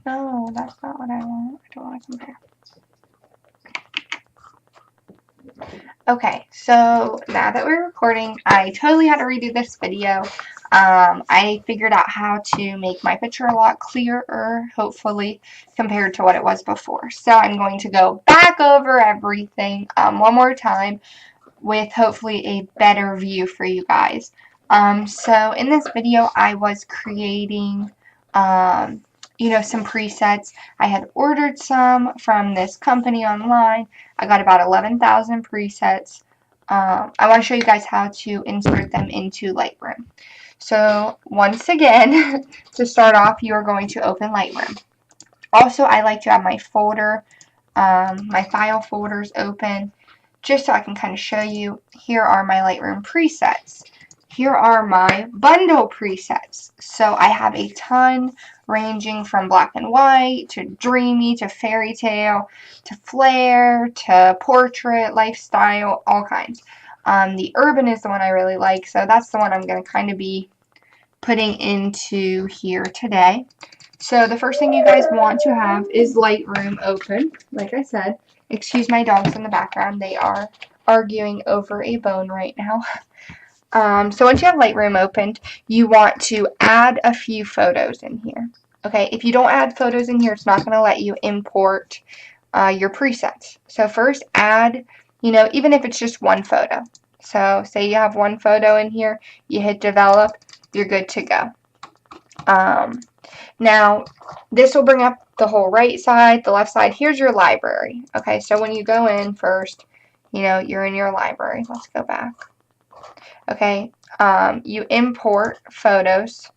No, that's not what I want. I don't want to compare. Okay, so now that we're recording, I totally had to redo this video. I figured out how to make my picture a lot clearer, hopefully, compared to what it was before. So I'm going to go back over everything one more time with hopefully a better view for you guys. So in this video, I was creating, some presets. I had ordered some from this company online. I got about 11,000 presets. I want to show you guys how to insert them into Lightroom. So once again, to start off, you are going to open Lightroom. Also, I like to have my folder, my file folders open, just so I can kind of show you. Here are my Lightroom presets. Here are my bundle presets. So I have a ton ranging from black and white to dreamy to fairy tale to flare to portrait, lifestyle, all kinds. The urban is the one I really like, so that's the one I'm going to kind of be putting into here today. So the first thing you guys want to have is Lightroom open, like I said. Excuse my dogs in the background. They are arguing over a bone right now. So once you have Lightroom opened, you want to add a few photos in here. Okay, if you don't add photos in here, it's not going to let you import your presets. So first add, even if it's just one photo. So say you have one photo in here, you hit develop, you're good to go. Now, this will bring up the whole right side, the left side. Here's your library. Okay, so when you go in first, you're in your library. Let's go back. Okay, you import photos.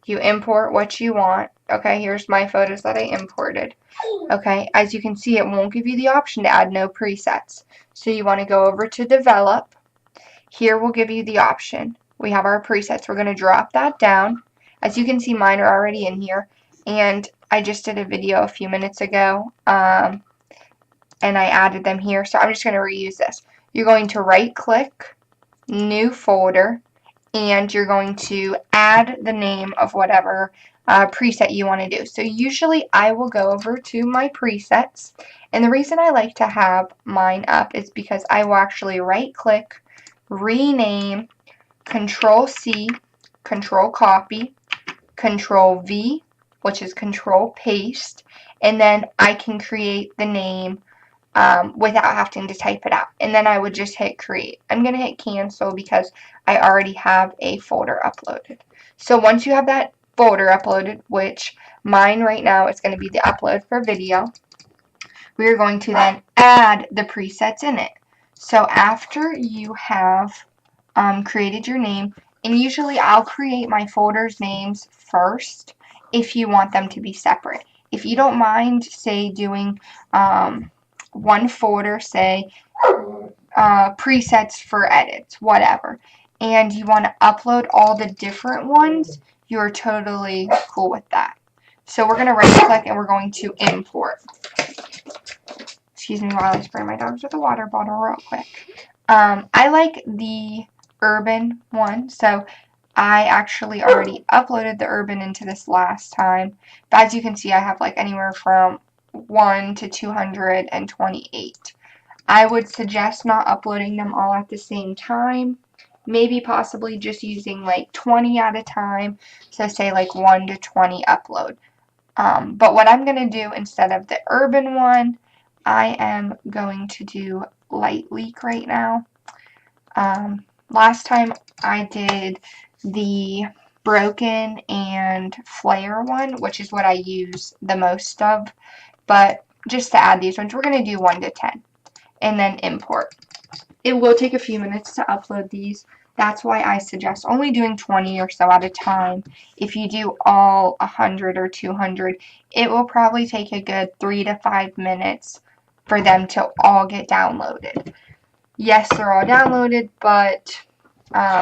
You import what you want. Okay, here's my photos that I imported. Okay, as you can see, it won't give you the option to add no presets. So you want to go over to develop. Here we'll give you the option. We have our presets. We're going to drop that down. As you can see, mine are already in here. And I just did a video a few minutes ago. And I added them here. So I'm just going to reuse this. You're going to right click, new folder, and you're going to add the name of whatever preset you want to do. So usually I will go over to my presets. And the reason I like to have mine up is because I will actually right click, rename, Control C, Control Copy, Control V, which is Control Paste, and then I can create the name without having to type it out. And then I would just hit create. I'm going to hit cancel because I already have a folder uploaded. So once you have that folder uploaded, which mine right now is going to be the upload for video, we're going to then add the presets in it. So after you have created your name, and usually I'll create my folders names first if you want them to be separate. If you don't mind, say, doing one folder, say, presets for edits, whatever, and you want to upload all the different ones, you're totally cool with that. So we're going to right click and we're going to import. Excuse me while I spray my dogs with a water bottle real quick. I like the urban one, so I actually already uploaded the urban into this last time. But as you can see, I have like anywhere from 1 to 228. I would suggest not uploading them all at the same time. Maybe possibly just using like 20 at a time. So say like 1 to 20 upload. But what I'm going to do instead of the urban one, I am going to do light leak right now. Last time I did the broken and flare one, which is what I use the most of. But just to add these ones, we're going to do 1 to 10 and then import. It will take a few minutes to upload these. That's why I suggest only doing 20 or so at a time. If you do all 100 or 200, it will probably take a good 3 to 5 minutes for them to all get downloaded. Yes, they're all downloaded, but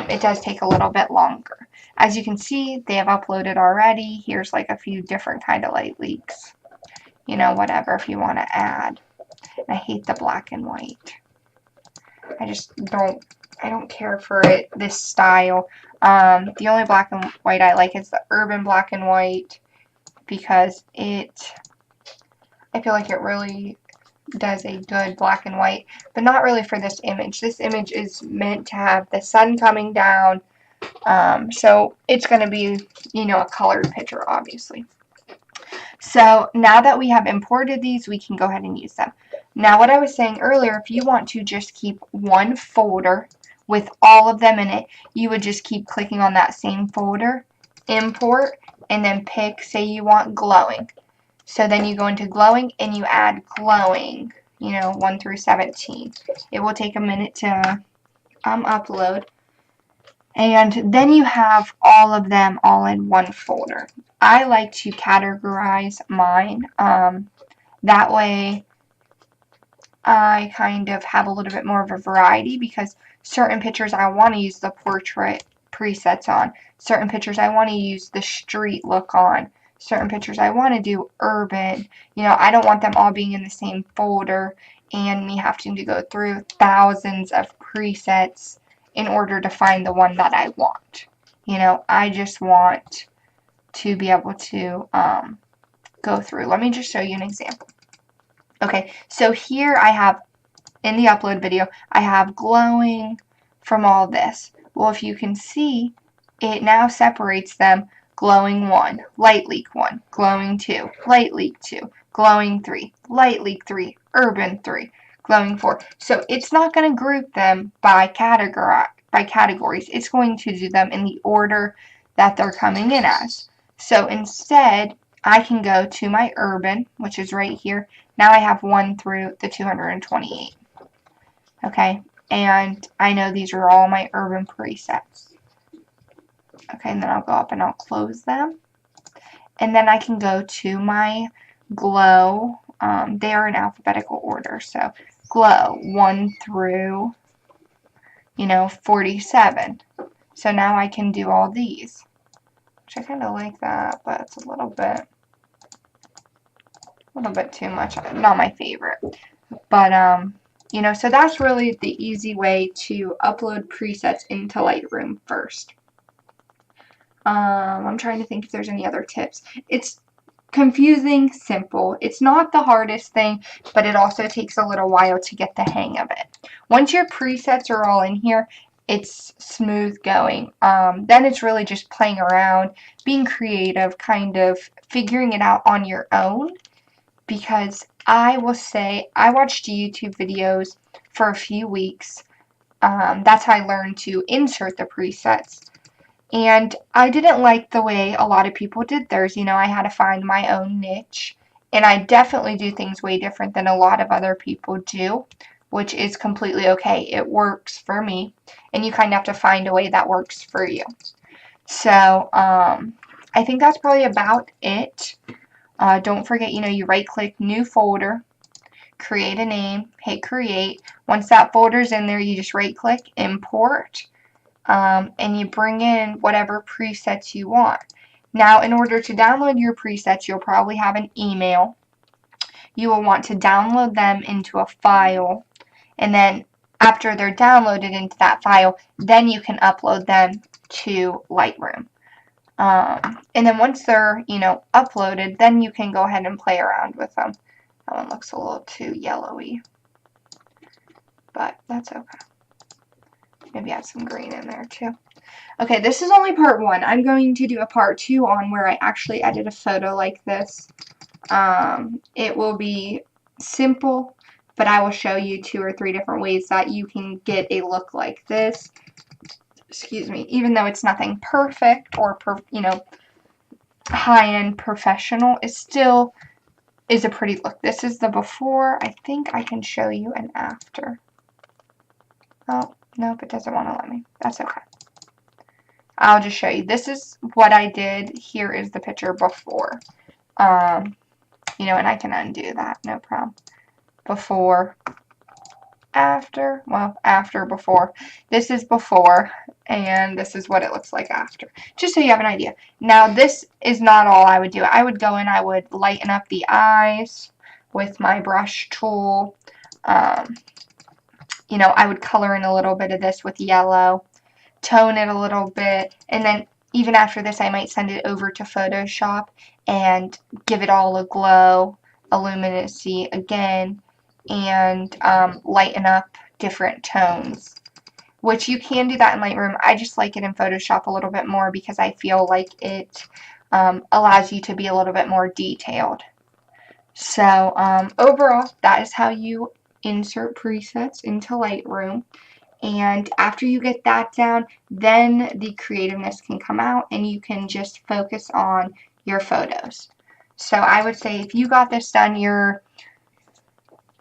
it does take a little bit longer. As you can see, they have uploaded already. Here's like a few different kind of light leaks. Whatever if you want to add. I hate the black and white. I don't care for it, this style. The only black and white I like is the urban black and white. because I feel like it really does a good black and white, but not really for this image. This image is meant to have the sun coming down, so it's going to be, you know, a colored picture, obviously. So now that we have imported these, we can go ahead and use them. Now, what I was saying earlier, if you want to just keep one folder with all of them in it, you would just keep clicking on that same folder, import, and then pick, say you want glowing. So then you go into glowing and you add glowing, you know, 1 through 17. It will take a minute to upload. And then you have all of them all in one folder. I like to categorize mine. That way I kind of have a little bit more of a variety, because certain pictures I want to use the portrait presets on. Certain pictures I want to use the street look on. Certain pictures I want to do urban. You know, I don't want them all being in the same folder and me having to go through thousands of presets in order to find the one that I want. You know, I just want to be able to go through. Let me just show you an example. Okay, so here I have, in the upload video, I have glowing from all this. Well, if you can see, it now separates them: glowing 1, light leak 1, glowing 2, light leak 2, glowing 3, light leak 3, urban 3, glowing 4. So it's not going to group them by categories. It's going to do them in the order that they're coming in as. So instead, I can go to my urban, which is right here. Now I have 1 through the 228. Okay, and I know these are all my urban presets. Okay, and then I'll go up and I'll close them. And then I can go to my glow. They are in alphabetical order. So glow 1 through, 47. So now I can do all these, which I kind of like that, but it's a little bit too much. Not my favorite. But, so that's really the easy way to upload presets into Lightroom first. I'm trying to think if there's any other tips. It's confusing, simple. It's not the hardest thing, but it also takes a little while to get the hang of it. Once your presets are all in here, it's smooth going. Then it's really just playing around, being creative, kind of figuring it out on your own. Because I will say, I watched YouTube videos for a few weeks. That's how I learned to insert the presets. And I didn't like the way a lot of people did theirs. I had to find my own niche. And I definitely do things way different than a lot of other people do, which is completely okay. It works for me. And you kind of have to find a way that works for you. So, I think that's probably about it. Don't forget, you right-click New Folder, create a name, hit Create. Once that folder's in there, you just right-click, Import, and you bring in whatever presets you want. Now, in order to download your presets, you'll probably have an email. You will want to download them into a file, and then after they're downloaded into that file, then you can upload them to Lightroom. And then once they're, uploaded, then you can go ahead and play around with them. That one looks a little too yellowy, but that's okay. Maybe add some green in there too. Okay, this is only part 1. I'm going to do a part 2 on where I actually edit a photo like this. It will be simple, but I will show you 2 or 3 different ways that you can get a look like this. Excuse me, even though it's nothing perfect or, high-end professional, it still is a pretty look. This is the before. I think I can show you an after. Oh, nope, it doesn't want to let me. That's okay. I'll just show you. This is what I did. Here is the picture before. And I can undo that, no problem. Before, after, well, after, before. This is before, and this is what it looks like after. Just so you have an idea. Now, this is not all I would do. I would go in, I would lighten up the eyes with my brush tool. I would color in a little bit of this with yellow, tone it a little bit, and then even after this, I might send it over to Photoshop and give it all a glow, a luminosity again, and lighten up different tones, which you can do that in Lightroom. I just like it in Photoshop a little bit more because I feel like it allows you to be a little bit more detailed. So overall, that is how you insert presets into Lightroom. And after you get that down, then the creativeness can come out and you can just focus on your photos. So I would say if you got this done,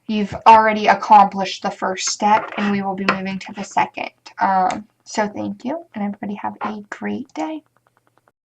you've already accomplished the first step, and we will be moving to the second. So thank you, and everybody have a great day.